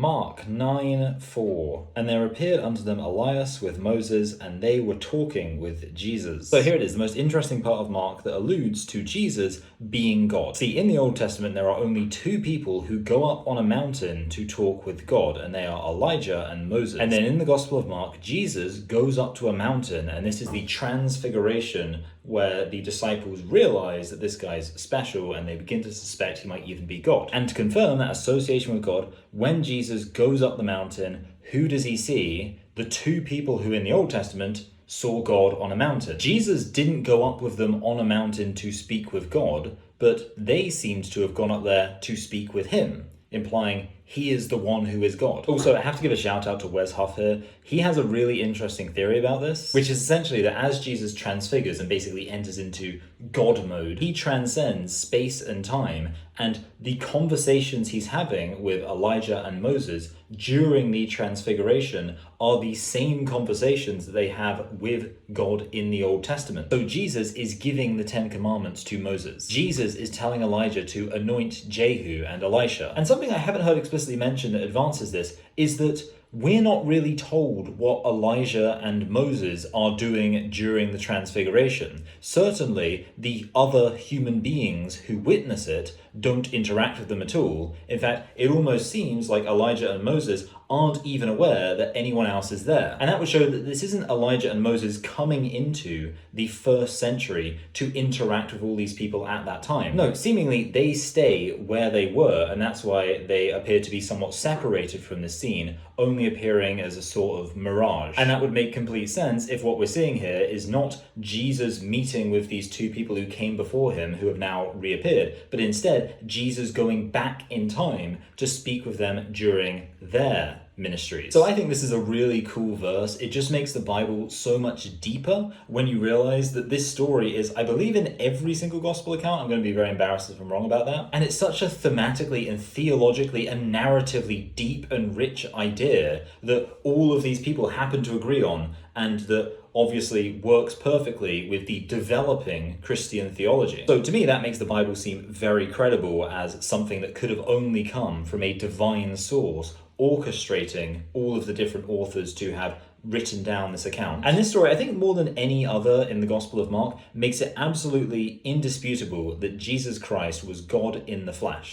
Mark 9:4. And there appeared unto them Elias with Moses, and they were talking with Jesus. So here it is, the most interesting part of Mark that alludes to Jesus being God. See, in the Old Testament, there are only two people who go up on a mountain to talk with God, and they are Elijah and Moses. And then in the Gospel of Mark, Jesus goes up to a mountain, and this is the Transfiguration, where the disciples realize that this guy's special and they begin to suspect he might even be God. And to confirm that association with God, when Jesus goes up the mountain, who does he see? The two people who in the Old Testament saw God on a mountain. Jesus didn't go up with them on a mountain to speak with God, but they seemed to have gone up there to speak with him, implying he is the one who is God. Also, I have to give a shout out to Wes Huff here. He has a really interesting theory about this, which is essentially that as Jesus transfigures and basically enters into God mode, he transcends space and time, and the conversations he's having with Elijah and Moses during the transfiguration are the same conversations that they have with God in the Old Testament. So Jesus is giving the Ten Commandments to Moses. Jesus is telling Elijah to anoint Jehu and Elisha. And something I haven't heard explicitly mentioned that advances this is that we're not really told what Elijah and Moses are doing during the Transfiguration. Certainly, the other human beings who witness it don't interact with them at all. In fact, it almost seems like Elijah and Moses aren't even aware that anyone else is there. And that would show that this isn't Elijah and Moses coming into the first century to interact with all these people at that time. No, seemingly they stay where they were, and that's why they appear to be somewhat separated from the scene, only appearing as a sort of mirage. And that would make complete sense if what we're seeing here is not Jesus meeting with these two people who came before him who have now reappeared, but instead Jesus going back in time to speak with them during their ministries. So I think this is a really cool verse. It just makes the Bible so much deeper when you realize that this story is, I believe, in every single gospel account. I'm going to be very embarrassed if I'm wrong about that. And it's such a thematically and theologically and narratively deep and rich idea that all of these people happen to agree on, and that obviously works perfectly with the developing Christian theology. So to me, that makes the Bible seem very credible as something that could have only come from a divine source, orchestrating all of the different authors to have written down this account. And this story, I think more than any other in the Gospel of Mark, makes it absolutely indisputable that Jesus Christ was God in the flesh.